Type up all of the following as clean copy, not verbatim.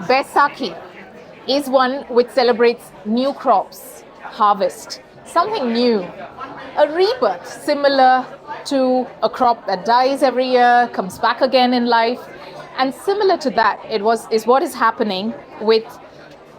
Baisakhi is one which celebrates new crops, harvest, something new, a rebirth similar to a crop that dies every year, comes back again in life. And similar to that, is what is happening with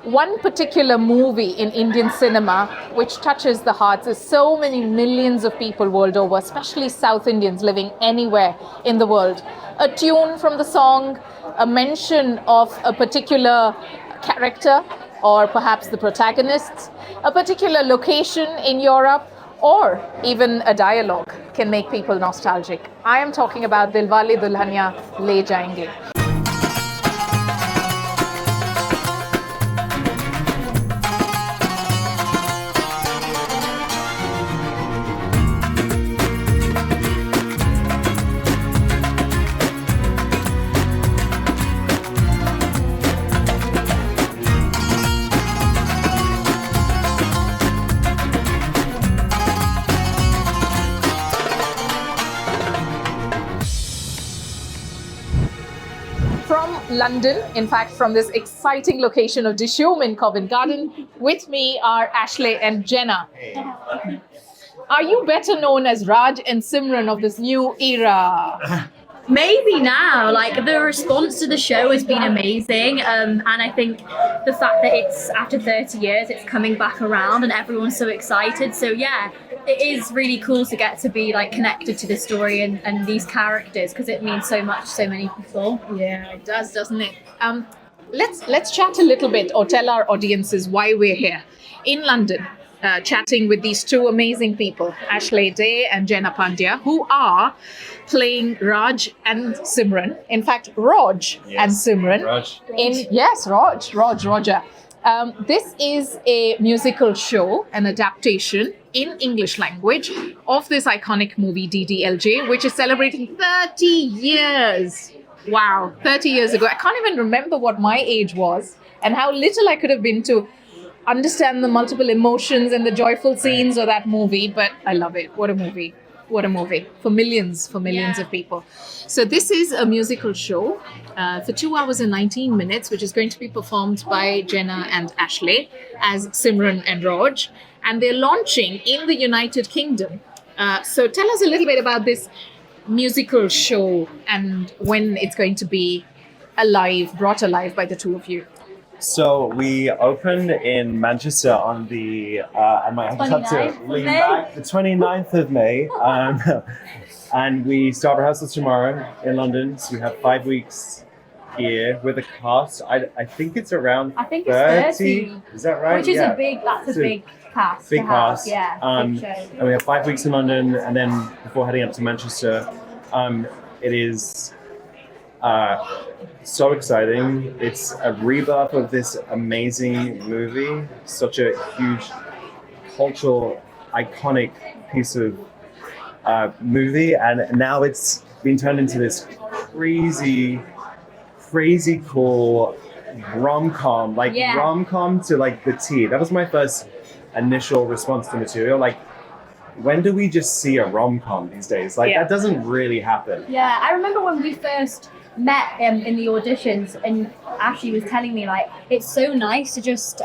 one particular movie in Indian cinema which touches the hearts of so many millions of people world over, especially South Indians living anywhere in the world. A tune from the song, a mention of a particular character or perhaps the protagonists, a particular location in Europe, or even a dialogue can make people nostalgic. I am talking about Dilwale Dulhania Le Jayenge. London, in fact, from this exciting location of Dishoom in Covent Garden. With me are Ashley and Jena. Are you better known as Raj and Simran of this new era? Maybe now, like the response to the show has been amazing, and I think the fact that it's after 30 years, it's coming back around and everyone's so excited. So yeah, it is really cool to get to be like connected to the story and these characters, because it means so much to so many people. Yeah, it does, doesn't it? Let's chat a little bit, or tell our audiences why we're here in London. Chatting with these two amazing people, Ashley Day and Jena Pandya, who are playing Raj and Simran. In fact, Raj and Simran. Raj. Roger. This is a musical show, an adaptation in English language of this iconic movie DDLJ, which is celebrating 30 years. Wow, 30 years ago. I can't even remember what my age was and how little I could have been to understand the multiple emotions and the joyful scenes of that movie, but I love it. What a movie. What a movie. For millions of people. So this is a musical show for 2 hours and 19 minutes, which is going to be performed by Jena and Ashley as Simran and Raj. And they're launching in the United Kingdom. So tell us a little bit about this musical show and when it's going to be brought alive by the two of you. So we opened in Manchester on the I might have to lean back, the 29th of May, and we start rehearsals tomorrow in London. So we have 5 weeks here with a cast. I think it's around I think 30. It's 30. Is that right? Which is a big cast. Big cast. Yeah, big show. And we have 5 weeks in London, and then before heading up to Manchester, it is. So exciting. It's a rebirth of this amazing movie. Such a huge cultural, iconic piece of movie. And now it's been turned into this crazy cool rom-com. Rom-com to like the T. That was my first initial response to material. Like, when do we just see a rom-com these days? That doesn't really happen. Yeah, I remember when we first met in the auditions, and Ashley was telling me like it's so nice to just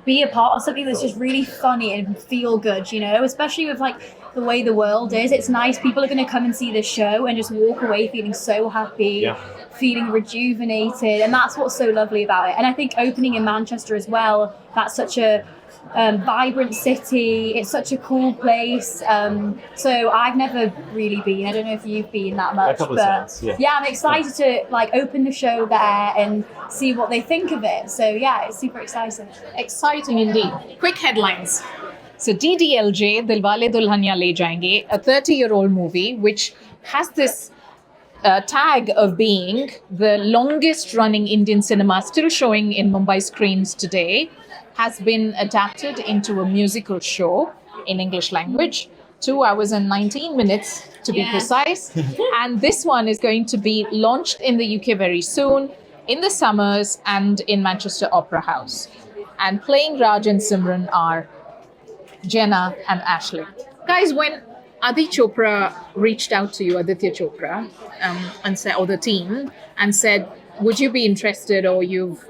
be a part of something that's just really funny and feel good, you know, especially with like the way the world is. It's nice. People are going to come and see this show and just walk away feeling so happy, feeling rejuvenated, and that's what's so lovely about it. And I think opening in Manchester as well, that's such a vibrant city. It's such a cool place. So I've never really been. I don't know if you've been that much, a couple of times, yeah, I'm excited to like open the show there and see what they think of it. So yeah, it's super exciting. Exciting indeed. Quick headlines. So DDLJ, Dilwale Dulhania Le Jayenge, a 30-year-old movie which has this tag of being the longest running Indian cinema still showing in Mumbai screens today, has been adapted into a musical show in English language, 2 hours and 19 minutes to be precise. And this one is going to be launched in the UK very soon, in the summers, and in Manchester Opera House. And playing Raj and Simran are Jena and Ashley. Guys, when Aditya Chopra reached out to you, Aditya Chopra, and said, or the team, and said, would you be interested, or you've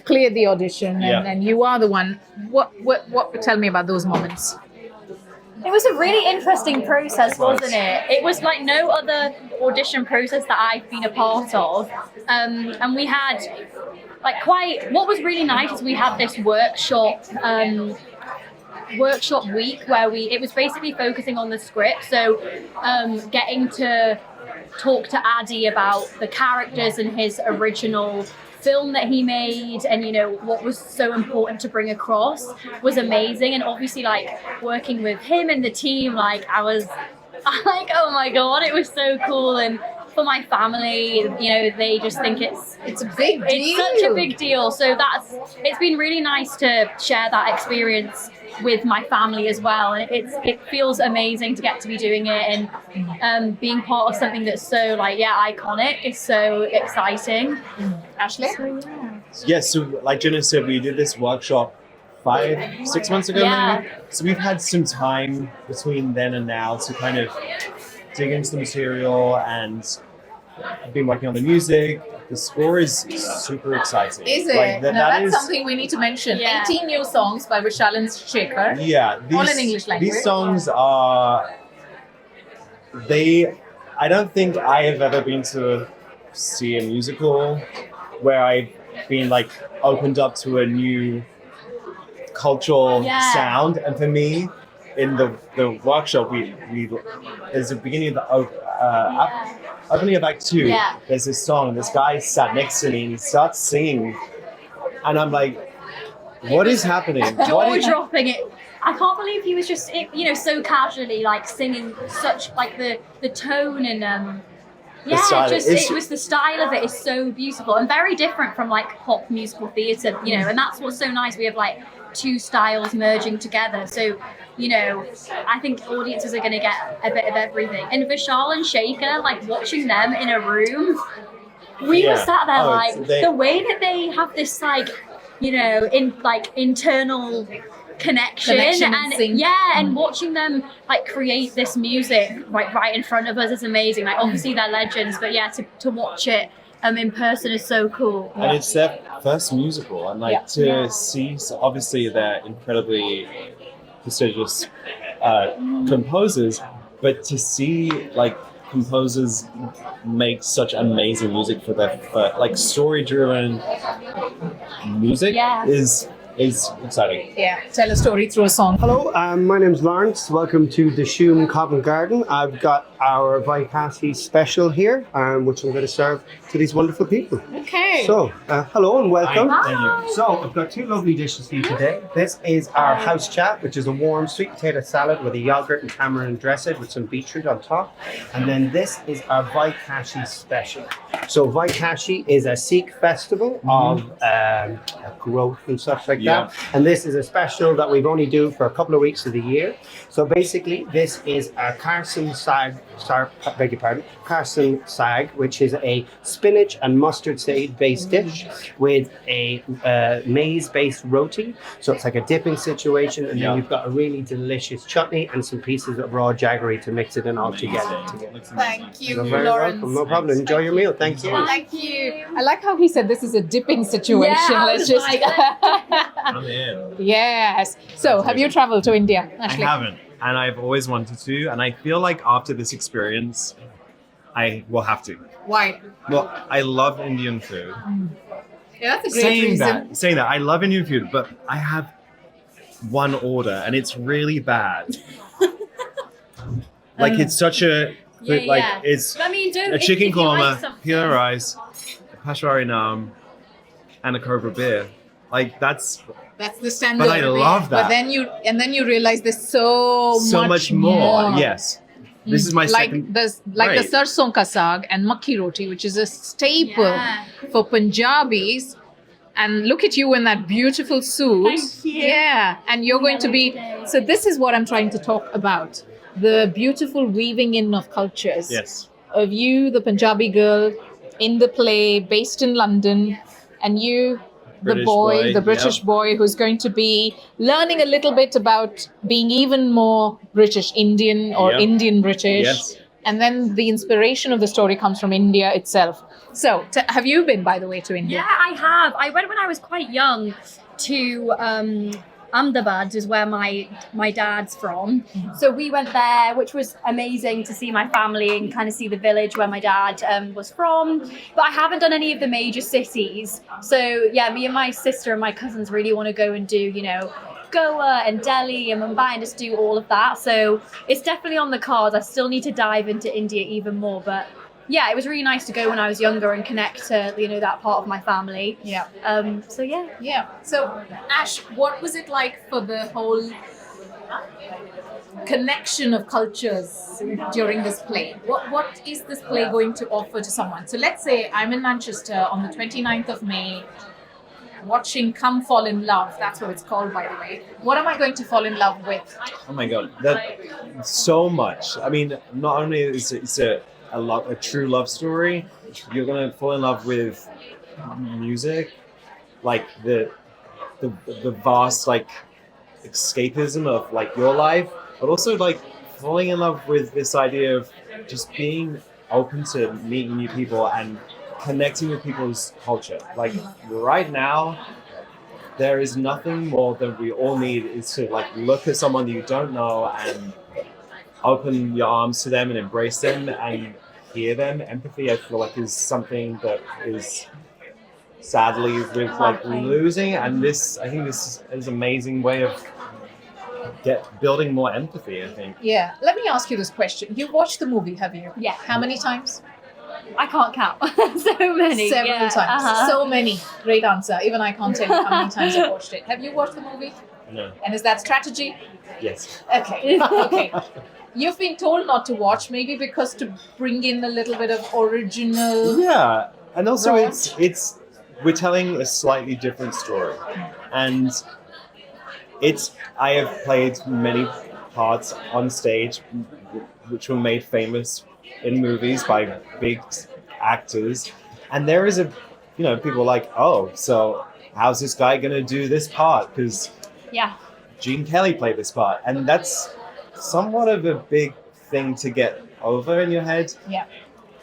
cleared the audition and you are the one? What tell me about those moments? It was a really interesting process, wasn't it? It was like no other audition process that I've been a part of. And we had what was really nice is we had this workshop week where it was basically focusing on the script. So getting to talk to Addy about the characters and his original film that he made, and what was so important to bring across was amazing. And obviously working with him and the team, I was like, oh my god, it was so cool. And for my family, they just think it's a big deal. It's such a big deal. So it's been really nice to share that experience with my family as well, and it feels amazing to get to be doing it, and being part of something that's so iconic is so exciting. Ashley? So like Jenna said, we did this workshop 5-6 months ago maybe. So we've had some time between then and now to kind of dig into the material, and I've been working on the music. The score is super exciting. Is it? That's something we need to mention. Yeah. 18 new songs by Vishal-Shekhar. Yeah. All in English language. These songs are... I don't think I have ever been to see a musical where I've been opened up to a new cultural sound. And for me, in the workshop, we there's the beginning of the opening of Act 2, there's this song, this guy sat next to me and he starts singing. And I'm like, what is happening? Jaw-dropping it. I can't believe he was just, so casually, singing such, the tone and, it was the style of it is so beautiful and very different from, pop musical theatre, and that's what's so nice. We have, two styles merging together. So, I think audiences are going to get a bit of everything. And Vishal and Shekhar, watching them in a room, we were sat there the way that they have this internal connection and and watching them create this music right in front of us is amazing. Obviously they're legends, but to watch it in person is so cool. And it's their first musical, and to see, so obviously they're incredibly prestigious composers, but to see composers make such amazing music for their story-driven music is exciting. Yeah, tell a story through a song. Hello, my name's Lawrence. Welcome to the Shoom Covent Garden. I've got our Vaikasi special here, which I'm going to serve to these wonderful people. Okay. So, hello and welcome. Hi. So, I've got two lovely dishes for you today. This is our house chat, which is a warm sweet potato salad with a yogurt and tamarind dressing with some beetroot on top. And then this is our Vaikasi special. So, Vaikasi is a Sikh festival of growth and such like that. And this is a special that we've only do for a couple of weeks of the year. So basically, this is a Carson sag, Carson sag, which is a spinach and mustard seed based dish with a maize-based roti. So it's like a dipping situation, and then you've got a really delicious chutney and some pieces of raw jaggery to mix it in all together. Thank you, You're very Lawrence. welcome. No problem. Enjoy your meal. Thank you. Thank you. I like how he said this is a dipping situation. Let's just. I'm in. Yes. So, have you traveled to India, Ashley? I haven't, and I've always wanted to, and I feel like after this experience, I will have to. Why? Well, I love Indian food. Yeah, that's a great reason. Saying that, I love Indian food, but I have one order, and it's really bad. It's such a it's a chicken korma, pure rice, a pashwari naan, and a cobra beer. That's the standard. But I love that. But then you realize there's so much more. Yes. This is my second. The sarson ka saag and makki roti, which is a staple for Punjabis. And look at you in that beautiful suit. Thank you. Yeah. And you're going to be... So this is what I'm trying to talk about. The beautiful weaving in of cultures. Yes. Of you, the Punjabi girl, in the play, based in London, and you... the British boy who's going to be learning a little bit about being even more British Indian or Indian British. Yes. and then the inspiration of the story comes from India itself. So, have you been, by the way, to India? Yeah, I have. I went when I was quite young to Ahmedabad, is where my dad's from. So we went there, which was amazing to see my family and kind of see the village where my dad was from. But I haven't done any of the major cities. So yeah, me and my sister and my cousins really want to go and do, Goa and Delhi and Mumbai and just do all of that. So it's definitely on the cards. I still need to dive into India even more, but yeah, it was really nice to go when I was younger and connect to, that part of my family. Yeah. So yeah. Yeah. So, Ash, what was it like for the whole connection of cultures during this play? What is this play going to offer to someone? So let's say I'm in Manchester on the 29th of May, watching Come Fall in Love. That's what it's called, by the way. What am I going to fall in love with? Oh my God, that so much. I mean, not only is it's a true love story, you're gonna fall in love with music, like the vast like escapism of like your life, but also like falling in love with this idea of just being open to meeting new people and connecting with people's culture. Like right now, there is nothing more than we all need is to like look at someone that you don't know and open your arms to them and embrace them and hear them. Empathy, I feel like, is something that is sadly with like losing, and I think this is an amazing way of building more empathy, I think. Yeah. Let me ask you this question. You watched the movie, have you? Yeah. How many times? I can't count. So many. Several times. So many. Great answer. Even I can't tell you how many times I've watched it. Have you watched the movie? No. And is that strategy? Yes. Okay. Okay. You've been told not to watch, maybe because to bring in a little bit of original. Yeah, and also Right. it's we're telling a slightly different story, and I have played many parts on stage, which were made famous in movies by big actors, and there is people are like, oh, so how's this guy gonna do this part? Because Gene Kelly played this part, and that's somewhat of a big thing to get over in your head. Yeah.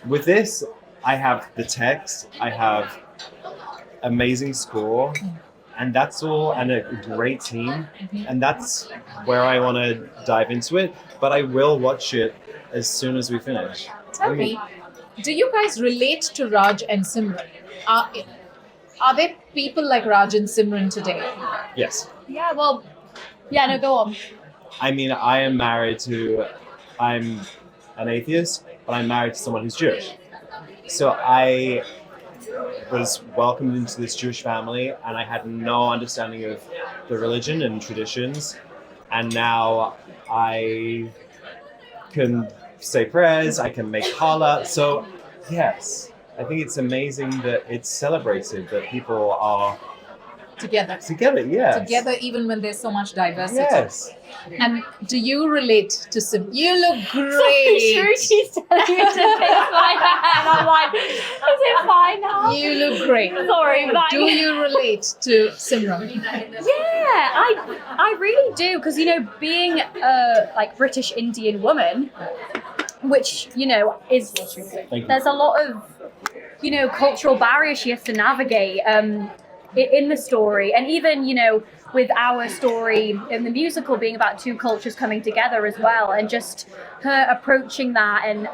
With this, I have the text, I have amazing score, and that's all, and a great team, and that's where I want to dive into it. But I will watch it as soon as we finish. Tell me, do you guys relate to Raj and Simran? Are there people like Raj and Simran today? Yes. Yeah, well, no, go on. I mean, I'm an atheist, but I'm married to someone who's Jewish. So I was welcomed into this Jewish family, and I had no understanding of the religion and traditions. And now I can say prayers, I can make challah. So yes, I think it's amazing that it's celebrated, that people are Together, yes. Together, even when there's so much diversity. Yes. And do you relate to Sim? You look So great. she's telling me to fix my hair, and I'm like, is it fine now? You look great. Sorry, but Do you relate to Simran? Yeah, I really do, because being a like British Indian woman, which is Thank you. there's a lot of cultural barriers she has to navigate in the story, and even with our story in the musical being about two cultures coming together as well, and just her approaching that, and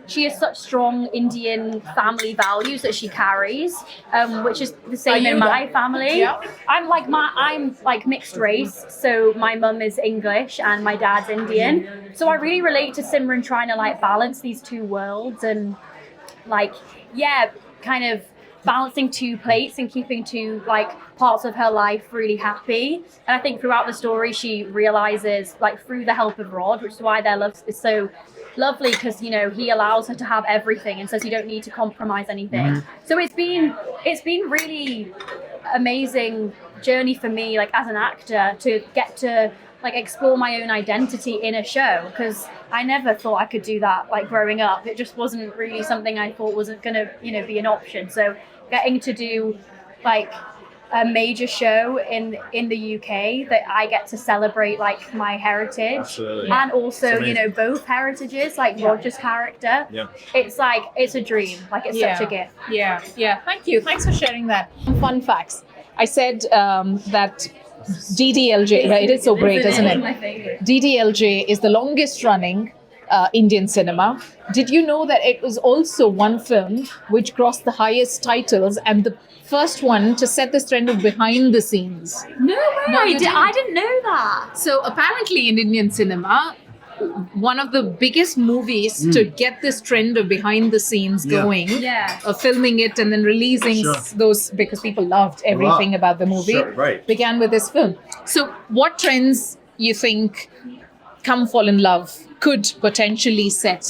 she has such strong Indian family values that she carries, which is the same in my family. Yeah. I'm like mixed race, so my mum is English and my dad's Indian. So I really relate to Simran trying to like balance these two worlds and kind of balancing two plates and keeping two like parts of her life really happy. And I think throughout the story she realizes, like through the help of Rod, which is why their love is so lovely, because he allows her to have everything and says you don't need to compromise anything. So it's been really amazing journey for me, like as an actor, to get to like explore my own identity in a show, because I never thought I could do that like growing up. It just wasn't really something I thought wasn't gonna be an option. So getting to do like a major show in the UK that I get to celebrate like my heritage. Absolutely. And also, It's amazing. both heritages, like Roger's character. Yeah. It's a dream. Like it's such a gift. Yeah. Thank you. Thanks for sharing that. Fun facts. I said that DDLJ, right? It is so great, isn't it? My favorite. DDLJ is the longest running Indian cinema. Did you know that it was also one film which grossed the highest titles and the first one to set this trend of behind the scenes? No way! No, you didn't. I didn't know that. So apparently in Indian cinema, one of the biggest movies to get this trend of behind the scenes going, Yeah. filming it and then releasing those, because people loved everything about the movie, Sure, right. began with this film. So what trends you think Come Fall in Love could potentially set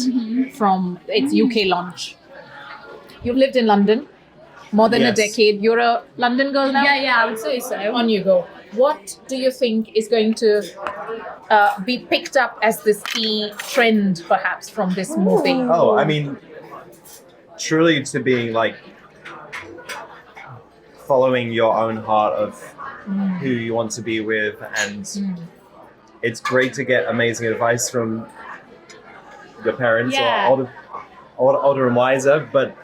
from its UK launch? You've lived in London more than a Yes. decade. You're a London girl now? Yeah, I would say so. On you go. What do you think is going to be picked up as this key trend, perhaps, from this movie? Oh, I mean, truly to being like following your own heart of who you want to be with, and it's great to get amazing advice from your parents Yeah. or older and wiser, but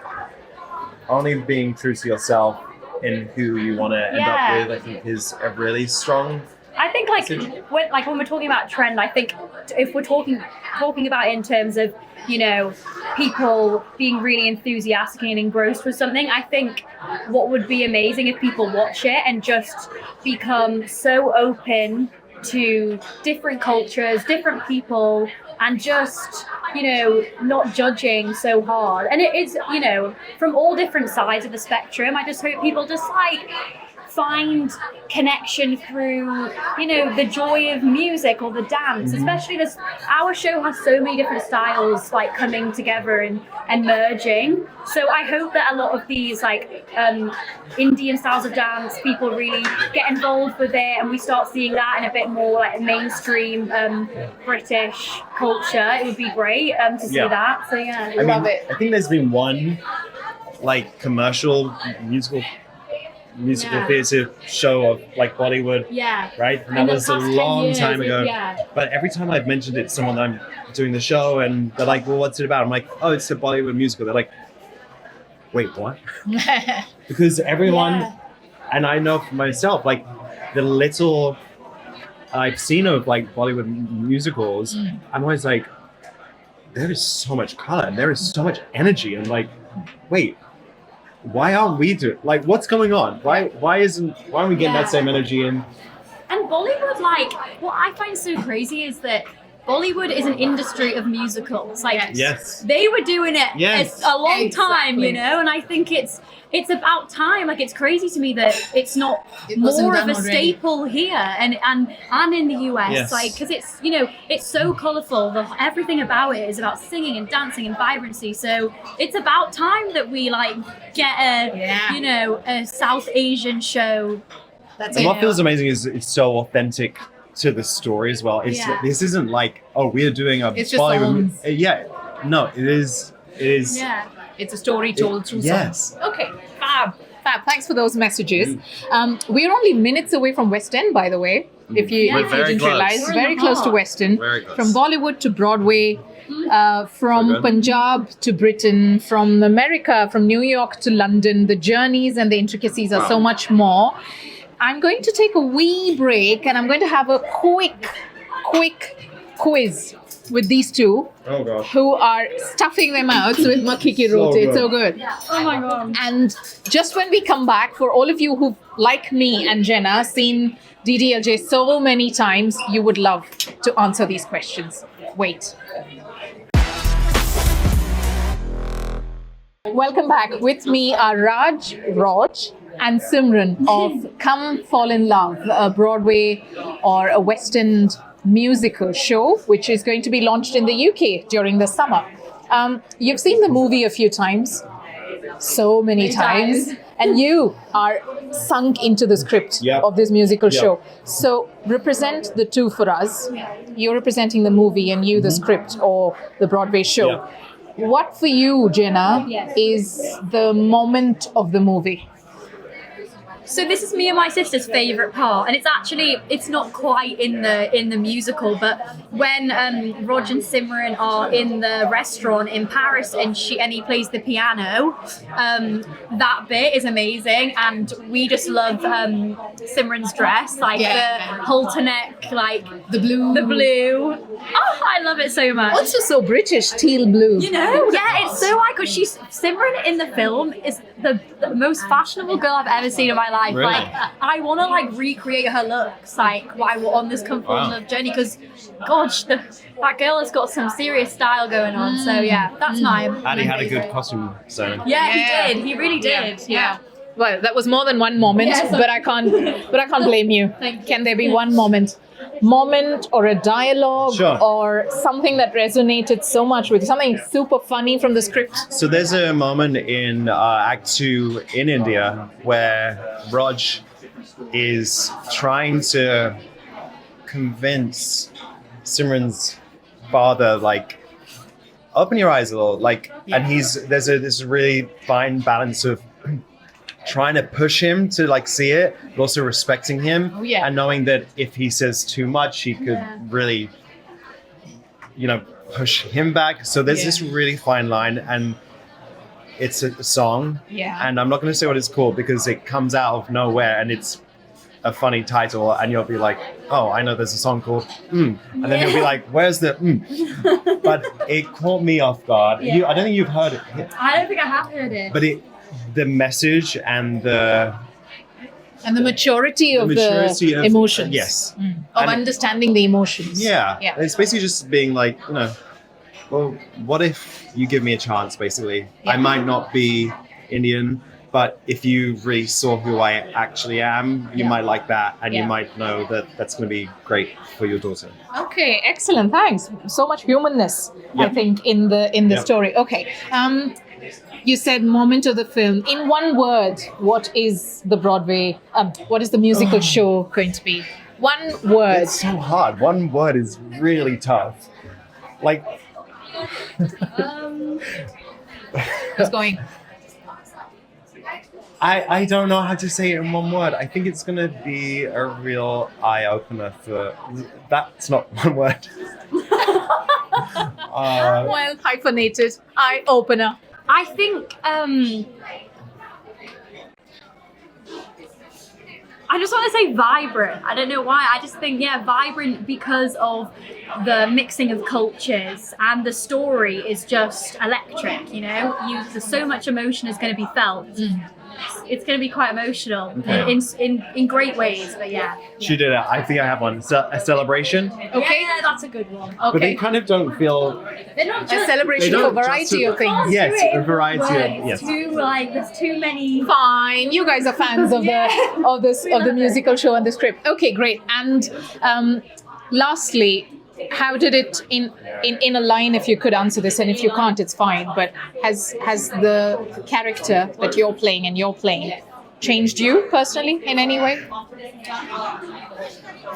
only being true to yourself in who you want to end Yeah. up with, I think, is a really strong. I think when we're talking about trend, I think if we're talking about it in terms of people being really enthusiastic and engrossed with something, I think what would be amazing if people watch it and just become so open to different cultures, different people, and just not judging so hard. And it is from all different sides of the spectrum. I just hope people just find connection through the joy of music or the dance, especially this. Our show has so many different styles coming together and merging, so I hope that a lot of these Indian styles of dance, people really get involved with it, and we start seeing that in a bit more mainstream British culture. It would be great to see that. So yeah, Love it. I think there's been one commercial musical theatre show of Bollywood, right? And that In the was a past 10 long years, time ago. yeah. But every time I've mentioned it to someone that I'm doing the show, and they're like, "Well, what's it about?" I'm like, "Oh, it's a Bollywood musical." They're like, "Wait, what?" Because everyone, and I know for myself, the little I've seen of Bollywood musicals, I'm always like, there is so much color, and there is so much energy, and wait. Why aren't we doing what's going on? Why aren't we getting that same energy in? And Bollywood, what I find so crazy is that Bollywood is an industry of musicals. Yes. They were doing it a long time, Exactly. and I think it's about time. It's crazy to me that it's not wasn't more of done a already. staple here and in the US. Yes. Because it's it's so colourful. Everything about it is about singing and dancing and vibrancy. So it's about time that we get a South Asian show. That's And it. what feels amazing is it's so authentic to the story as well. This isn't we're doing a It's just Bollywood. songs. No, it is. Yeah. It's a story told through yes. songs. Okay, fab. Thanks for those messages. We're only minutes away from West End, by the way. If you We're very didn't close. realize, We're in very the close to heart. West End. Very close. From Bollywood to Broadway, from So good. Punjab to Britain, from America, from New York to London. The journeys and the intricacies are so much more. I'm going to take a wee break, and I'm going to have a quick quiz with these two, Oh gosh. who are stuffing them out with Makhi ki roti. It's so good. Oh my god. And just when we come back, for all of you who, like me and Jena, seen DDLJ so many times, you would love to answer these questions. Wait. Welcome back. With me are Raj, and Simran of Come Fall in Love, a Broadway or a West End musical show, which is going to be launched in the UK during the summer. You've seen the movie a few times, so many times, and you are sunk into the script of this musical show. So represent the two for us. You're representing the movie and you the script or the Broadway show. Yeah. What for you, Jena, is the moment of the movie? So this is me and my sister's favourite part, and it's not quite in the musical, but when Raj and Simran are in the restaurant in Paris and he plays the piano, that bit is amazing, and we just love Simran's dress, like the halter neck, like the blue. Oh, I love it so much. Also so British, teal blue. You know, yeah, it's so iconic. Simran in the film is the most fashionable girl I've ever seen in my life. Really? Like, I want to like recreate her looks, like while we're on this Come Fall in Love journey, because, gosh, that girl has got some serious style going on. So yeah, that's mine. And he had a good costume, so. Yeah, he did. He really did. Yeah. Well, that was more than one moment, but I can't blame you. Can there be one moment or a dialogue or something that resonated so much with you, something super funny from the script? So there's a moment in Act 2 in India where Raj is trying to convince Simran's father, like, open your eyes a little, like, and there's this really fine balance of trying to push him to like see it, but also respecting him and knowing that if he says too much, he could really, push him back. So there's this really fine line, and it's a song, and I'm not going to say what it's called because it comes out of nowhere and it's a funny title, and you'll be like, oh, I know there's a song called and then you'll be like, where's the But it caught me off guard. I don't think you've heard it. I don't think I have heard it. But the message and the maturity of the emotions. Yes. Of understanding the emotions. Yeah. It's basically just being like, well, what if you give me a chance, basically? I might not be Indian, but if you really saw who I actually am, you might like that, and you might know that that's going to be great for your daughter. Okay, excellent. Thanks. So much humanness, I think, in the story. Okay. You said moment of the film. In one word, what is the musical show going to be? One word. It's so hard. One word is really tough. Like, Who's going? I don't know how to say it in one word. I think it's going to be a real eye-opener for... That's not one word. Well, hyphenated. Eye-opener. I think I just want to say vibrant. I don't know why. I just think, vibrant because of the mixing of cultures, and the story is just electric, there's so much emotion is going to be felt. It's going to be quite emotional in great ways, but She did it. I think I have one. A celebration. Okay, yeah, that's a good one. But they kind of don't feel... They're not just... A celebration for variety of things. Yes, a variety of... Yes. There's too many... Fine, you guys are fans of the musical show and the script. Okay, great. And lastly, how did it in a line, if you could answer this, and if you can't, it's fine, but has the character that you're playing changed you personally in any way?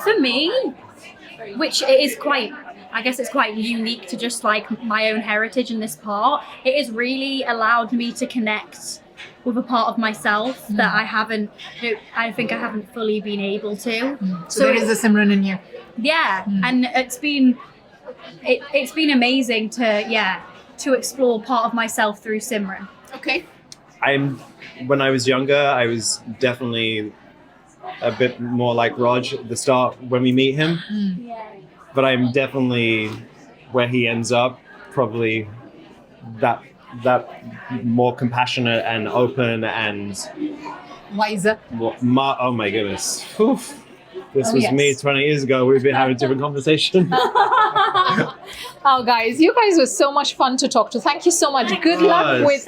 For me, which it is quite, I guess it's quite unique to just like my own heritage in this part, it has really allowed me to connect with a part of myself that I think I haven't fully been able to. So there is a Simran in you. Yeah, and it's been amazing to explore part of myself through Simran. Okay. When I was younger, I was definitely a bit more like Raj at the start when we meet him. But I'm definitely where he ends up, probably that more compassionate and open and wiser. Oh my goodness. Oof. This was me 20 years ago. We've been having a different conversation. Oh, guys, you guys were so much fun to talk to. Thank you so much. Good luck with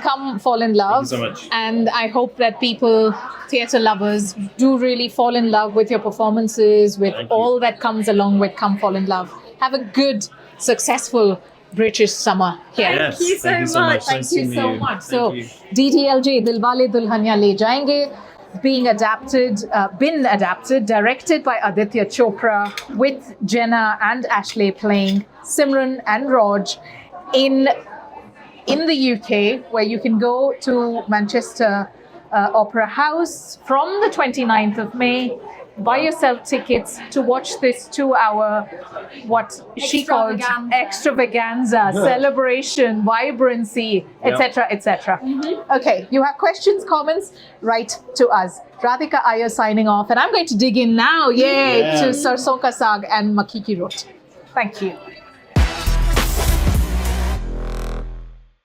Come Fall in Love. Thank you so much. And I hope that people, theatre lovers, do really fall in love with your performances, with all that comes along with Come Fall in Love. Have a good, successful British summer here. Yes, thank you so much. Thank you so much. So, DDLJ Dilwale Dulhania Le Jayenge, been adapted, directed by Aditya Chopra, with Jena and Ashley playing Simran and Raj in the UK, where you can go to Manchester Opera House from the 29th of May. Buy yourself tickets to watch this 2-hour, what she called extravaganza, celebration, vibrancy, etc., etc. Okay, you have questions, comments? Write to us. Radhika, Iyer signing off, and I'm going to dig in now, to Sarson Ka Saag and Makiki Rot. Thank you.